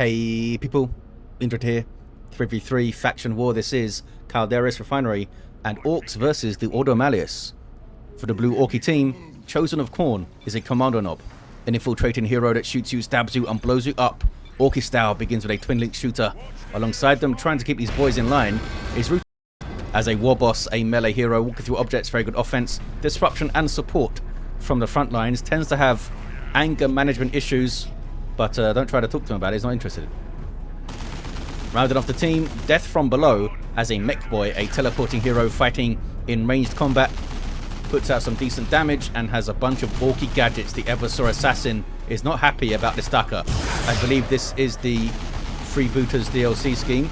Hey people, Indrid here. 3v3 faction war this is. Calderis Refinery and Orks versus the Ordo Malleus. For the blue Orky team, Chosen of Khorne is a Kommando knob. An infiltrating hero that shoots you, stabs you and blows you up. Orky style begins with a twin link shooter. Alongside them, trying to keep these boys in line, is Rutank. As a Warboss, a melee hero walking through objects, very good offense, disruption and support from the front lines. Tends to have anger management issues, but don't try to talk to him about it, he's not interested. Rounding off the team, Death from Below as a Mekboy, a teleporting hero fighting in ranged combat. Puts out some decent damage and has a bunch of Orky gadgets. The Eversor assassin is not happy about this Daka. I believe this is the Freebooters DLC scheme.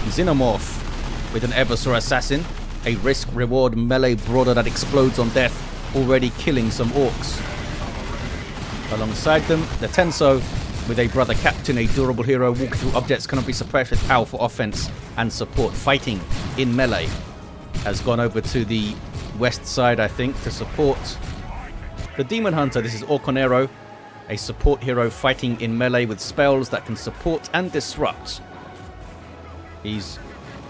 Xenomorph with an Eversor assassin, a risk-reward melee brawler that explodes on death, already killing some Orks. Alongside them, the Tenso with a brother captain, a durable hero walking through objects, cannot be suppressed with powerful offense and support fighting in melee. Has gone over to the west side, I think, to support the Daemonhunter. This is Orconero, a support hero fighting in melee with spells that can support and disrupt. He's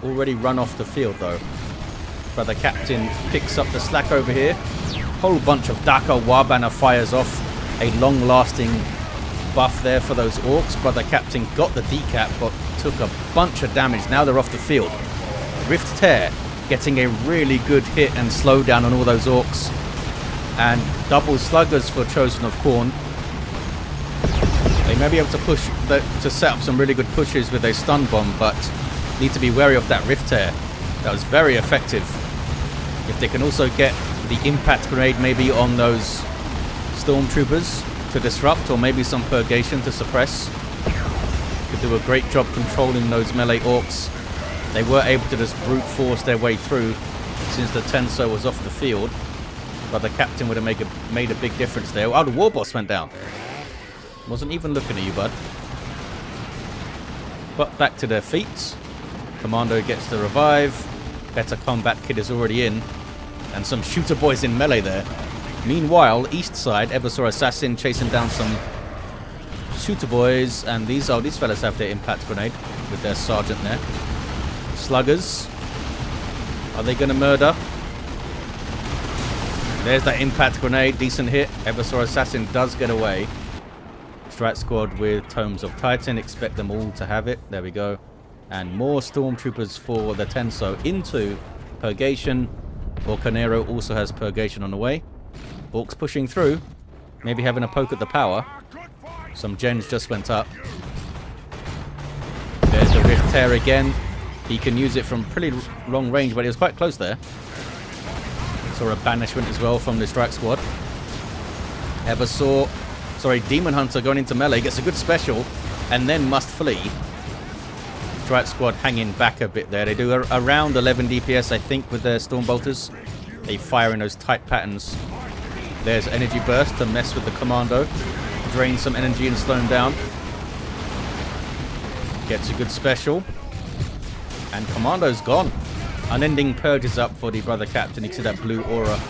already run off the field though. Brother captain picks up the slack over here. Whole bunch of Daka Warbana fires off. A long-lasting buff there for those Orks. Brother captain got the decap but took a bunch of damage. Now they're off the field. Rift Tear getting a really good hit and slowdown on all those Orks. And double sluggers for Chosen of Khorne. They may be able to push to set up some really good pushes with a stun bomb, but need to be wary of that Rift Tear. That was very effective. If they can also get the impact grenade maybe on those stormtroopers to disrupt, or maybe some purgation to suppress, could do a great job controlling those melee Orks. They were able to just brute force their way through since the Tenso was off the field, but the captain would have made a big difference there. Oh, the Warboss went down. Wasn't even looking at you, bud. But back to their feet. Kommando gets the revive. Better combat kit is already in, and some shooter boys in melee there. Meanwhile, east side, Eversor assassin chasing down some shooter boys, and these fellas have their impact grenade with their sergeant there. Sluggers, are they going to murder? There's that impact grenade, decent hit. Eversor assassin does get away. Strat squad with Tomes of Titan, expect them all to have it. There we go. And more stormtroopers for the Tenso into purgation. Orconero also has purgation on the way. Orks pushing through, maybe having a poke at the power. Some gens just went up. There's the Rift Tear again. He can use it from pretty long range, but he was quite close there. Saw a banishment as well from the strike squad. Daemonhunter going into melee, gets a good special, and then must flee. Strike squad hanging back a bit there. They do around 11 DPS, I think, with their Stormbolters. They fire in those tight patterns. There's energy burst to mess with the Kommando. Drain some energy and slow him down. Gets a good special. And Kommando's gone. Unending purges up for the brother captain. You can see that blue aura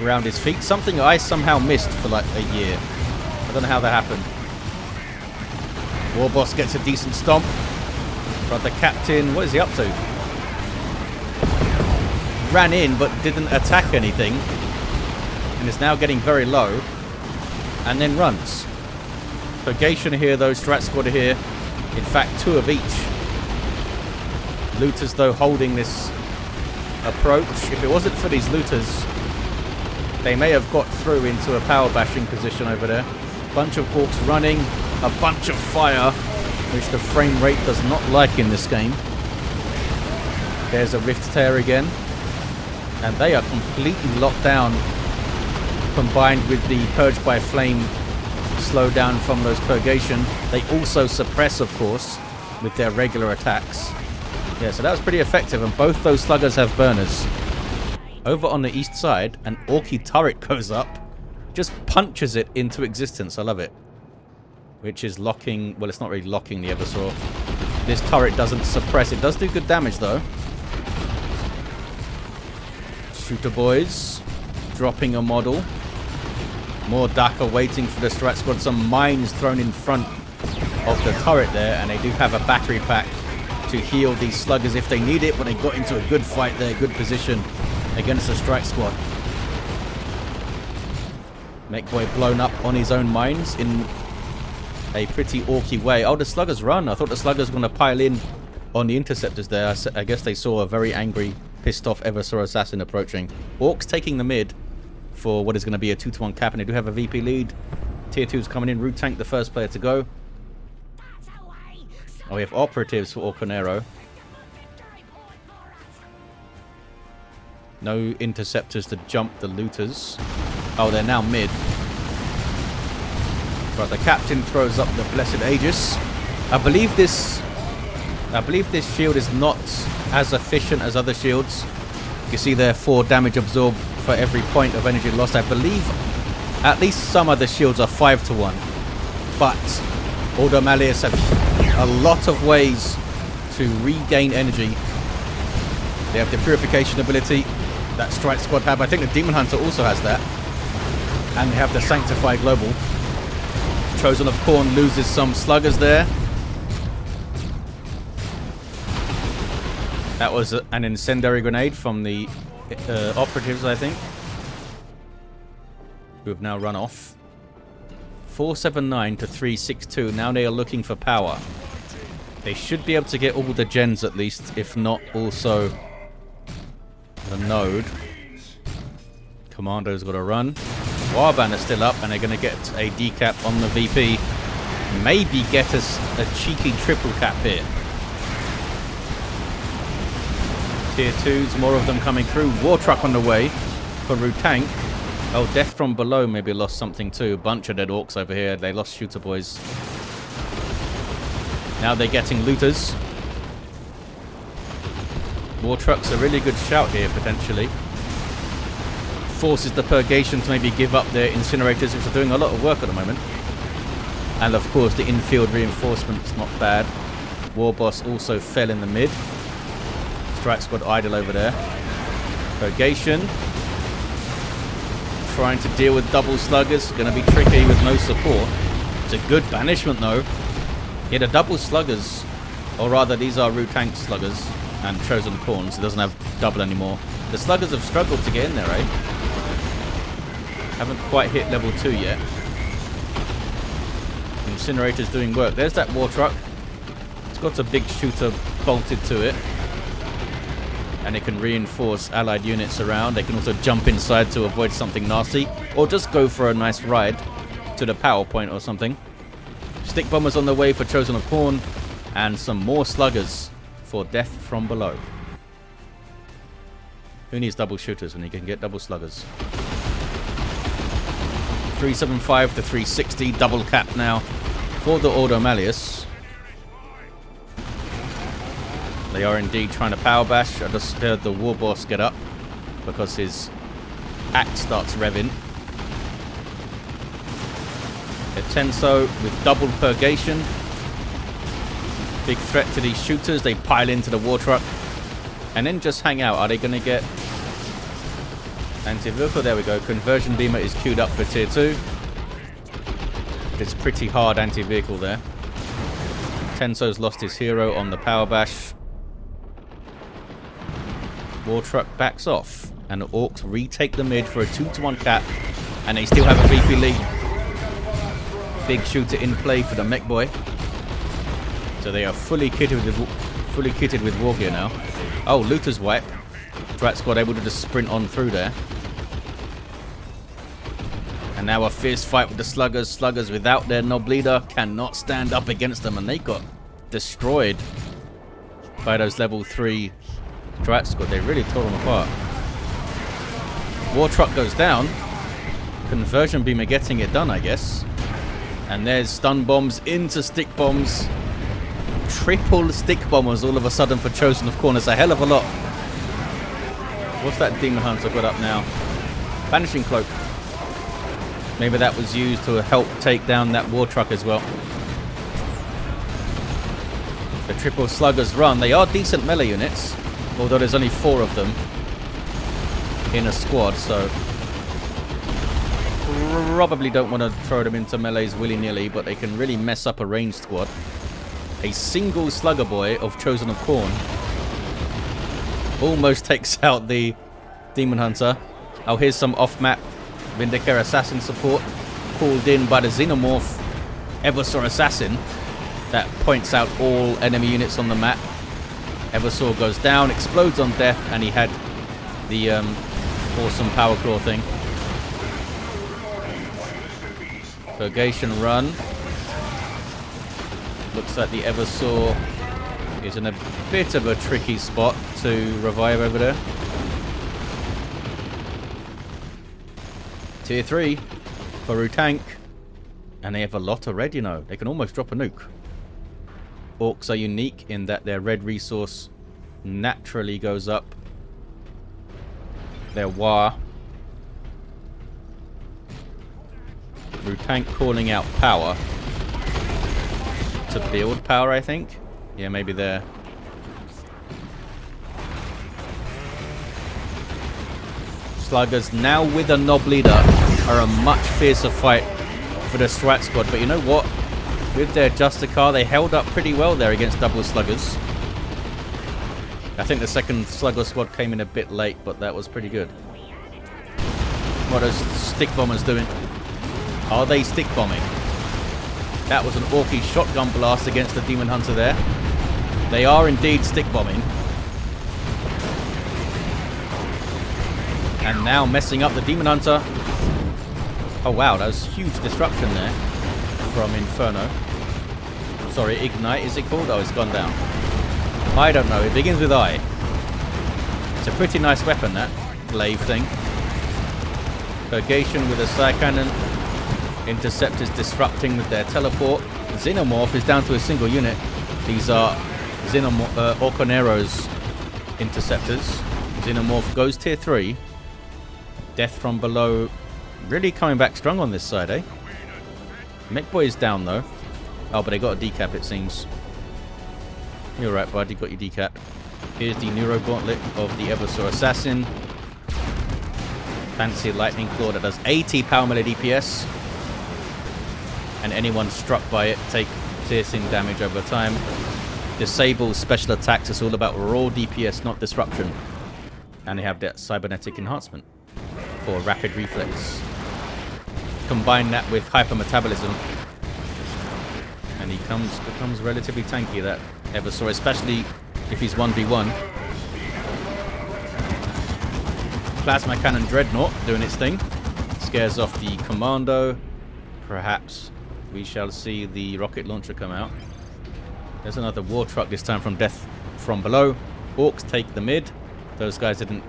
around his feet. Something I somehow missed for like a year. I don't know how that happened. Warboss gets a decent stomp. Brother captain, what is he up to? Ran in but didn't attack anything. And is now getting very low. And then runs. Purgation here though, Strat squad here. In fact, 2 of each. Looters though holding this approach. If it wasn't for these looters, they may have got through into a power bashing position over there. Bunch of Orks running. A bunch of fire, which the frame rate does not like in this game. There's a Rift Tear again. And they are completely locked down, combined with the Purge by Flame slowdown from those Purgation. They also suppress, of course, with their regular attacks. Yeah, so that was pretty effective, and both those sluggers have burners. Over on the east side, an Orky turret goes up, just punches it into existence. I love it. Which is locking, well, it's not really locking the Eversor. This turret doesn't suppress. It does do good damage, though. Shooter boys dropping a model. More Daka waiting for the strat squad. Some mines thrown in front of the turret there, and they do have a battery pack to heal these sluggers if they need it, but they got into a good fight there, good position against the strike squad. Mekboy blown up on his own mines in a pretty orky way. Oh, the sluggers run. I thought the sluggers were going to pile in on the interceptors there. I guess they saw a very angry, pissed off Eversor assassin approaching. Orks taking the mid for what is going to be a 2-to-1 cap, and they do have a VP lead. Tier 2's coming in. Rutank, the first player to go. Oh, we have operatives for Orconero. No interceptors to jump the looters. Oh, they're now mid. But the captain throws up the Blessed Aegis. I believe this shield is not as efficient as other shields. You see there 4 damage absorbed for every point of energy lost. I believe at least some of the shields are 5-to-1. But Ordo Malleus have a lot of ways to regain energy. They have the purification ability that Strike Squad have. I think the Daemonhunter also has that. And they have the Sanctify Global. Chosen of Khorne loses some sluggers there. That was an incendiary grenade from the operatives, I think, who have now run off. 479 to 362. Now they are looking for power. They should be able to get all the gens at least, if not also the node. Kommando's got to run. Warband is still up, and they're going to get a decap on the VP. Maybe get us a cheeky triple cap here. Tier 2s, more of them coming through. War truck on the way for Rutank. Oh, deathfrombelow maybe lost something too. Bunch of dead orcs over here. They lost shooter boys. Now they're getting looters. War truck's a really good shout here, potentially. Forces the purgation to maybe give up their incinerators, which are doing a lot of work at the moment. And of course the infield reinforcement's not bad. Warboss also fell in the mid. Strike squad idle over there. Purgation. Trying to deal with double sluggers. Going to be tricky with no support. It's a good banishment though. Yeah, the double sluggers, or rather these are Rutank sluggers and Chosen Khorne, so it doesn't have double anymore. The sluggers have struggled to get in there, eh? Haven't quite hit level 2 yet. Incinerator's doing work. There's that war truck. It's got a big shooter bolted to it. And it can reinforce allied units around. They can also jump inside to avoid something nasty. Or just go for a nice ride to the power point or something. Stick bombers on the way for Chosen of Khorne. And some more sluggers for deathfrombelow. Who needs double shooters when you can get double sluggers? 375 to 360. Double cap now for the Ordo Malleus. They are indeed trying to power bash. I just heard the Warboss get up because his axe starts revving. A Tenso with double purgation. Big threat to these shooters. They pile into the war truck and then just hang out. Are they going to get anti-vehicle? There we go. Conversion beamer is queued up for tier 2. It's pretty hard anti-vehicle there. Tenso's lost his hero on the power bash. War truck backs off, and the Orcs retake the mid for a 2-to-1 cap, and they still have a VP lead. Big shooter in play for the Mekboy. So they are fully kitted with war gear now. Oh, looters wipe. Strat squad able to just sprint on through there. And now a fierce fight with the sluggers. Sluggers without their nob leader cannot stand up against them, and they got destroyed by those level 3 Strat squad. They really tore them apart. War truck goes down. Conversion beamer getting it done, I guess. And there's stun bombs into stick bombs. Triple stick bombers all of a sudden for Chosen of Khorne. It's a hell of a lot. What's that Daemonhunter got up now? Vanishing Cloak. Maybe that was used to help take down that war truck as well. The triple sluggers run. They are decent melee units, although there's only 4 of them in a squad, so... probably don't want to throw them into melees willy-nilly, but they can really mess up a ranged squad. A single slugger boy of Chosen of Khorne almost takes out the Daemonhunter. Oh, here's some off-map Vindicare Assassin support called in by the Xenomorph Eversor Assassin that points out all enemy units on the map. Eversor goes down, explodes on death, and he had the awesome power claw thing. Purgation run. Looks like the Eversor is in a bit of a tricky spot to revive over there. Tier 3 for Rutank. And they have a lot of red, you know. They can almost drop a nuke. Orks are unique in that their red resource naturally goes up. Their War. Rutank calling out power. To build power, I think. Yeah, maybe there. Sluggers now with a Nob leader are a much fiercer fight for the Strat squad. But you know what? With their Justicar, they held up pretty well there against double sluggers. I think the second slugger squad came in a bit late, but that was pretty good. What are those stick bombers doing? Are they stick bombing? That was an Orky shotgun blast against the Daemonhunter there. They are indeed stick bombing. And now messing up the Daemonhunter. Oh wow, that was huge disruption there from Inferno. Sorry, Ignite, is it called? Oh, it's gone down. I don't know, it begins with I. It's a pretty nice weapon, that glaive thing. Purgation with a Side Cannon. Interceptors disrupting with their teleport. Xenomorph is down to a single unit. These are Orconero's interceptors. Xenomorph goes tier 3. Death from below. Really coming back strong on this side, eh? Mekboy is down though. Oh, but they got a decap, it seems. You're right, bud. You got your decap. Here's the Neuro Gauntlet of the Eversor Assassin. Fancy Lightning Claw that does 80 power melee DPS. And anyone struck by it take piercing damage over time. Disables special attacks. It's all about raw DPS, not disruption. And they have that cybernetic enhancement for rapid reflex. Combine that with hypermetabolism, and he becomes relatively tanky, that Eversor, especially if he's 1v1. Plasma Cannon Dreadnought doing its thing. Scares off the Kommando. Perhaps we shall see the rocket launcher come out. There's another war truck, this time from Death from Below. Orks take the mid. Those guys didn't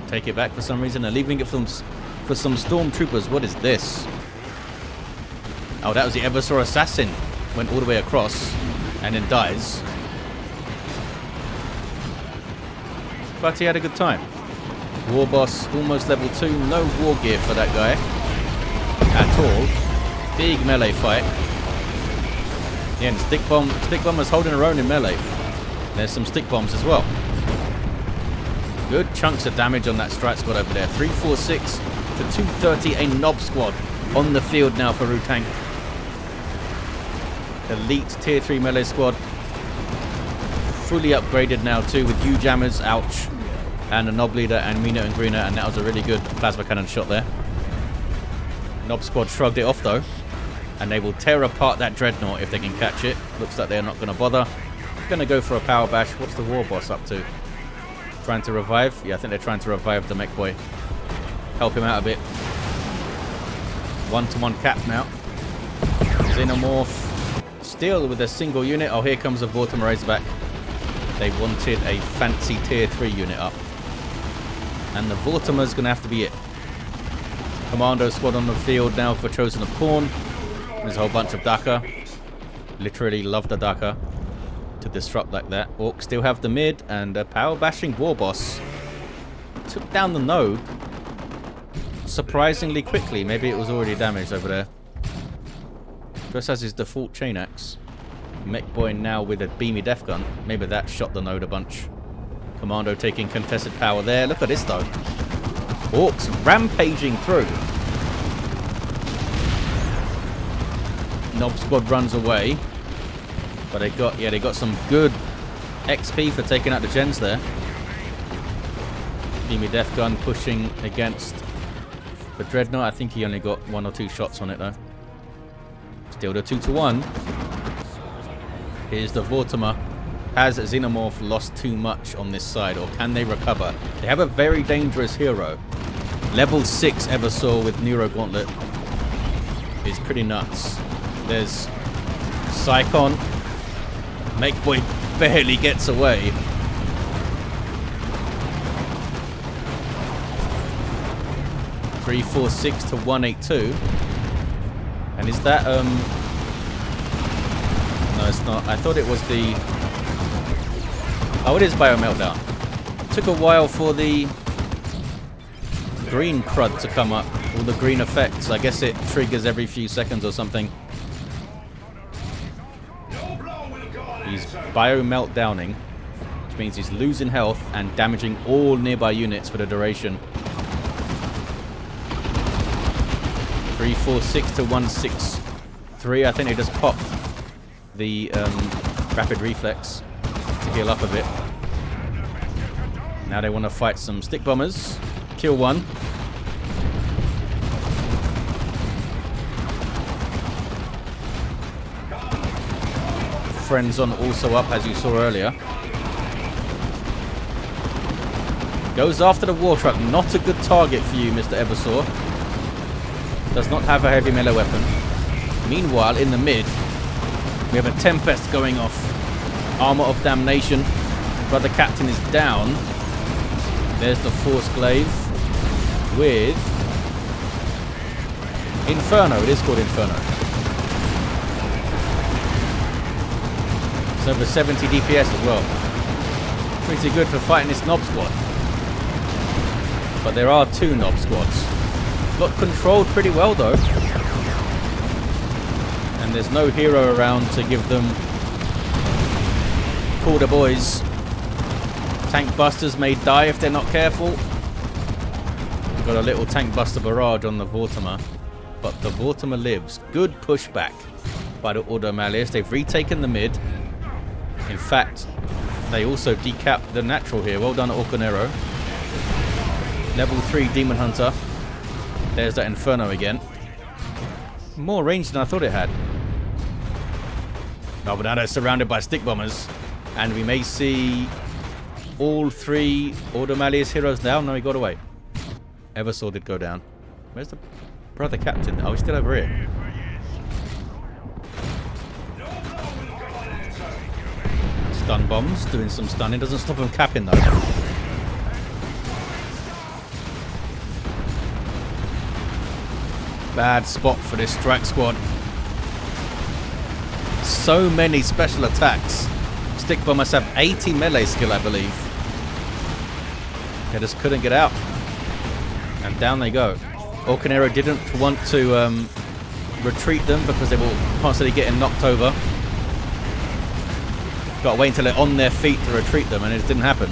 take it back for some reason. They're leaving it for some stormtroopers. What is this? Oh, that was the Eversor Assassin. Went all the way across and then dies. But he had a good time. Warboss, almost level 2. No war gear for that guy at all. Big melee fight. Yeah, and stick bombers holding their own in melee. There's some stick bombs as well. Good chunks of damage on that Strat squad over there. 346 to 230. A Nob squad on the field now for Rutank. Elite tier 3 melee squad. Fully upgraded now too with U-jammers. Ouch. And a Nob leader and Mina and Greener. And that was a really good plasma cannon shot there. Nob squad shrugged it off though. And they will tear apart that Dreadnought if they can catch it. Looks like they're not going to bother. Going to go for a power bash. What's the Warboss up to? Trying to revive? Yeah, I think they're trying to revive the Mekboy. Help him out a bit. One-to-one cap now. Xenomorph. Still with a single unit. Oh, here comes the Vortimer Razorback. They wanted a fancy tier 3 unit up. And the Vortimer's going to have to be it. Commando squad on the field now for Chosen of Khorne. There's a whole bunch of Daka. Literally love the Daka to disrupt like that. Orcs still have the mid and a power bashing Warboss. Took down the node surprisingly quickly. Maybe it was already damaged over there. Just has his default chain axe. Mekboy now with a beamy death gun. Maybe that shot the node a bunch. Kommando taking contested power there. Look at this though. Orcs rampaging through. Nob Squad runs away. But they got some good XP for taking out the gens there. Beamy Death Gun pushing against the Dreadnought. I think he only got 1 or 2 shots on it though. Still the 2-1. Here's the Vortimer. Has Xenomorph lost too much on this side, or can they recover? They have a very dangerous hero. Level 6 Eversor with Neuro Gauntlet is pretty nuts. There's Psychon. Mekboy barely gets away. (346 to 182). And is that no, it's not. I thought it was the... Oh, it is Bio Meltdown. Took a while for the green crud to come up. All the green effects. I guess it triggers every few seconds or something. He's Bio Meltdowning, which means he's losing health and damaging all nearby units for the duration. 346 to 163. I think they just popped the rapid reflex to heal up a bit. Now they want to fight some stick bombers. Kill one. Friends on also up, as you saw earlier. Goes after the war truck. Not a good target for you, Mr. Eversor. Does not have a heavy melee weapon. Meanwhile, in the mid, we have a Tempest going off. Armor of Damnation. Brother Captain is down. There's the Force Glaive with Inferno. It is called Inferno. It's over 70 DPS as well. Pretty good for fighting this Nob Squad. But there are 2 Nob Squads. Got controlled pretty well though. And there's no hero around to give them call the boys. Tank busters may die if they're not careful. Got a little tank buster barrage on the Vortimer. But the Vortimer lives. Good pushback by the Ordo Malleus. They've retaken the mid. In fact, they also decapped the natural here. Well done, Orconero. Level 3 Daemonhunter. There's that Inferno again. More range than I thought it had. Oh, but now they're surrounded by stick bombers. And we may see all 3 Ordo Malleus heroes down. No, he got away. Eversor did go down. Where's the brother captain? Oh, he's still over here. Stun bombs, doing some stunning. Doesn't stop him capping though. Bad spot for this strike squad. So many special attacks. Stick bombers have 80 melee skill, I believe. They just couldn't get out. And down they go. Orconero didn't want to retreat them because they were constantly getting knocked over. Got to wait until they're on their feet to retreat them, and it didn't happen.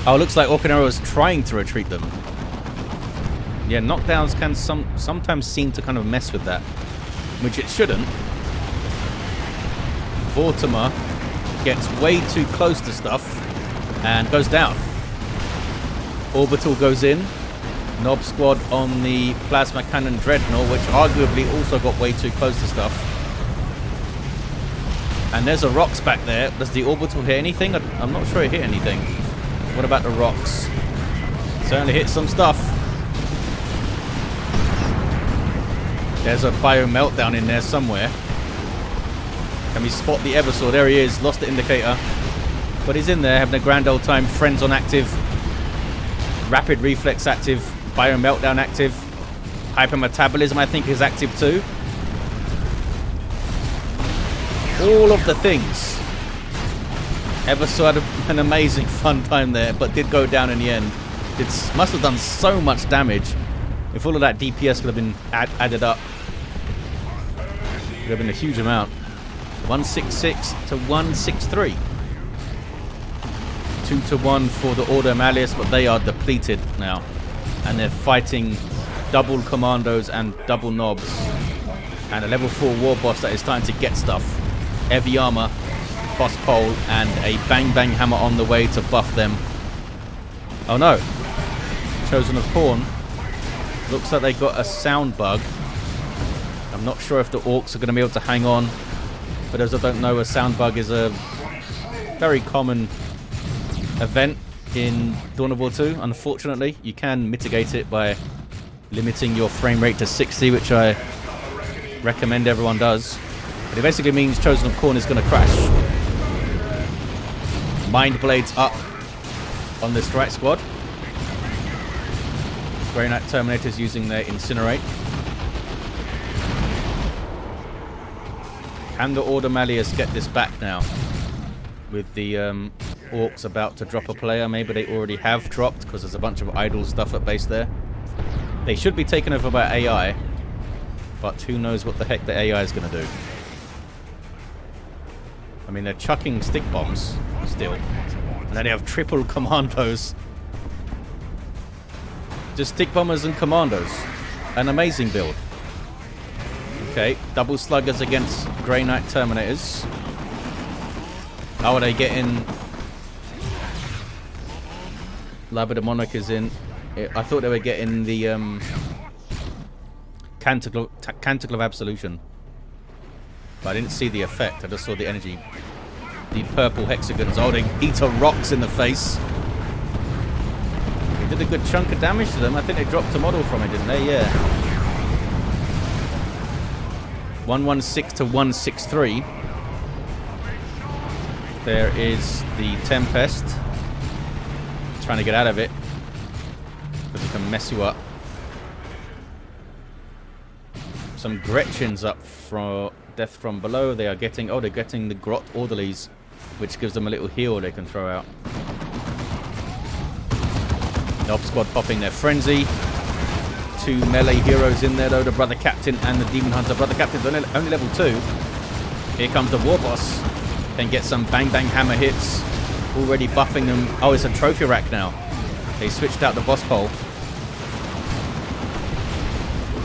Oh, it looks like Orconero is trying to retreat them. Yeah, knockdowns can sometimes seem to kind of mess with that, which it shouldn't. Vortimer gets way too close to stuff and goes down. Orbital goes in. Nob Squad on the Plasma Cannon Dreadnought, which arguably also got way too close to stuff. And there's a rocks back there. Does the Orbital hit anything? I'm not sure it hit anything. What about the rocks? Certainly hit some stuff. There's a Bio Meltdown in there somewhere. Can we spot the Eversor? There he is. Lost the indicator. But he's in there having a grand old time. Friends on active. Rapid Reflex active. Bio Meltdown active. Hypermetabolism I think is active too. All of the things. Eversor had an amazing fun time there, but did go down in the end. It must have done so much damage. If all of that DPS could have been added up, it would have been a huge amount. 166 to 163. 2-1 for the Ordo Malleus, but they are depleted now. And they're fighting double commandos and double knobs, and a level 4 Warboss that is starting to get stuff. Heavy armor, boss pole, and a bang bang hammer on the way to buff them. Oh no. Chosen of Khorne. Looks like they got a sound bug. I'm not sure if the Orks are going to be able to hang on. For those that don't know, a sound bug is a very common event in Dawn of War 2. Unfortunately, you can mitigate it by limiting your frame rate to 60, which I recommend everyone does. But it basically means Chosen of Khorne is going to crash. Mind Blades up on the strike squad. Grey Knight Terminators using their Incinerate. And the Ordo Malleus get this back now. With the Orks about to drop a player. Maybe they already have dropped because there's a bunch of idle stuff at base there. They should be taken over by AI. But who knows what the heck the AI is going to do. I mean, they're chucking stick bombs still. And then they have triple commandos. Just stick bombers and commandos. An amazing build. Okay, double sluggers against Grey Knight Terminators. How are they getting... Lava Demonic is in... I thought they were getting the Canticle of Absolution. But I didn't see the effect, I just saw the energy. The purple hexagons holding Eater rocks in the face. They did a good chunk of damage to them. I think they dropped a model from it, didn't they? Yeah. 116 to 163. There is the Tempest. Trying to get out of it. Because it can mess you up. Some Gretchens up for Death from Below. They are getting... Oh, they're getting the Grot Orderlies, which gives them a little heal they can throw out. Nob Squad popping their Frenzy. 2 melee heroes in there, though. The Brother Captain and the Daemonhunter. Brother Captain's only level 2. Here comes the Warboss. Can get some bang bang hammer hits. Already buffing them. Oh, it's a trophy rack now. They switched out the boss pole.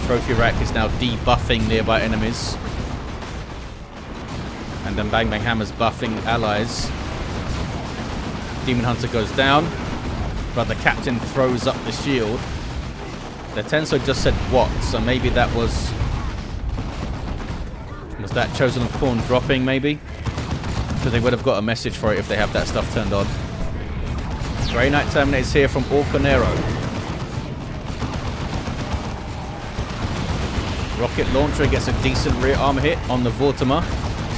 Trophy rack is now debuffing nearby enemies. And then bang bang hammers buffing allies. Daemonhunter goes down. Brother Captain throws up the shield. The Tenso just said what? So maybe that was that Chosen of Khorne dropping maybe? Because they would have got a message for it if they have that stuff turned on. Grey Knight Terminators here from Orconero. Rocket Launcher gets a decent rear armor hit on the Vortimer.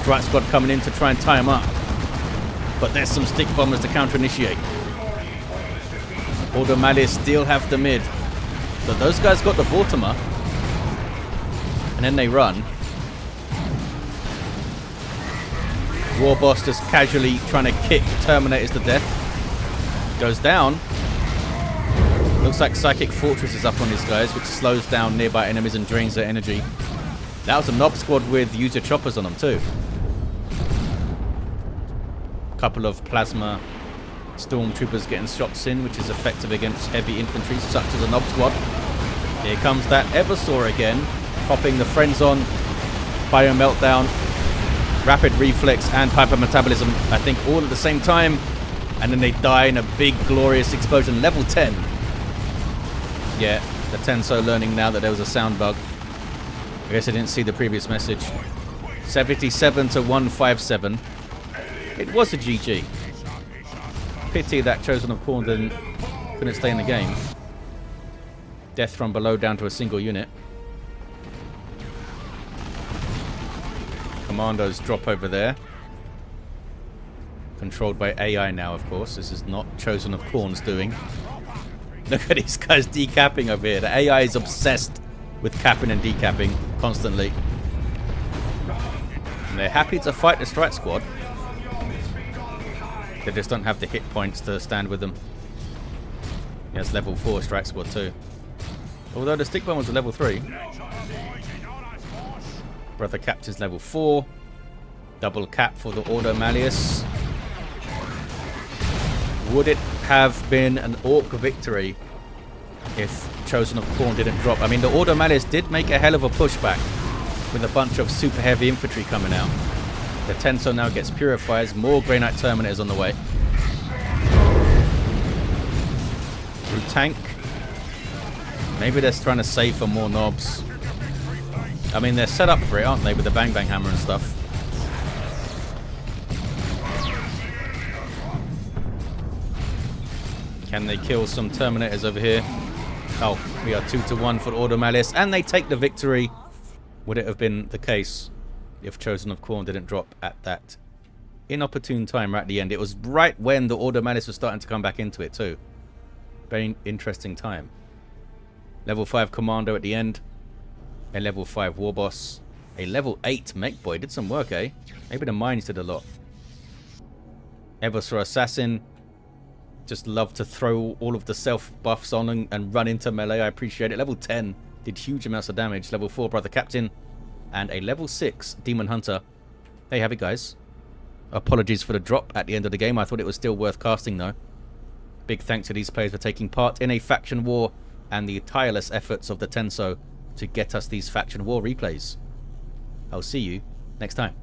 Strike Squad coming in to try and tie him up. But there's some stick bombers to counter-initiate. Ordo Malleus still have the mid. So those guys got the Vortimer. And then they run. Warboss just casually trying to kick Terminators to death. Goes down. Looks like Psychic Fortress is up on these guys, which slows down nearby enemies and drains their energy. That was a Nob Squad with user choppers on them too. Couple of plasma stormtroopers getting shots in, which is effective against heavy infantry, such as a Nob Squad. Here comes that Eversor again, popping the friends on. Bio Meltdown, Rapid Reflex, and Hypermetabolism, I think all at the same time. And then they die in a big, glorious explosion. Level 10. Yeah, the Tenso learning now that there was a sound bug. I guess I didn't see the previous message. 77 to 157. It was a GG. Pity that Chosen of Khorne couldn't stay in the game. Death from Below down to a single unit. Commandos drop over there. Controlled by AI now, of course. This is not Chosen of Khorne's doing. Look at these guys decapping over here. The AI is obsessed with capping and decapping constantly. And they're happy to fight the Strike Squad. They just don't have the hit points to stand with them. Yes, level 4 Strike Squad too. Although the stick bomb was a level 3. Brother Captain's level 4. Double cap for the Ordo Malleus. Would it have been an Orc victory if Chosen of Khorne didn't drop. I mean, the Ordo Malleus did make a hell of a pushback with a bunch of super heavy infantry coming out. The Tenso now gets purifiers, more Grey Knight Terminators on the way. Rutank. Maybe they're trying to save for more knobs. I mean, they're set up for it, aren't they, with the Bang Bang Hammer and stuff. Can they kill some Terminators over here? Oh, we are 2-1 for Ordo Malleus, and they take the victory. Would it have been the case if Chosen of Khorne didn't drop at that inopportune time right at the end? It was right when the Ordo Malleus was starting to come back into it too. Very interesting time. Level 5 Kommando at the end. A level 5 Warboss. A level 8 Mekboy. Did some work, eh? Maybe the mines did a lot. Eversor Assassin. Just love to throw all of the self buffs on and run into melee. I appreciate it. Level 10 did huge amounts of damage. Level 4 Brother Captain. And a level 6 Daemonhunter. There you have it, guys. Apologies for the drop at the end of the game. I thought it was still worth casting, though. Big thanks to these players for taking part in a faction war and the tireless efforts of the Tenso to get us these faction war replays. I'll see you next time.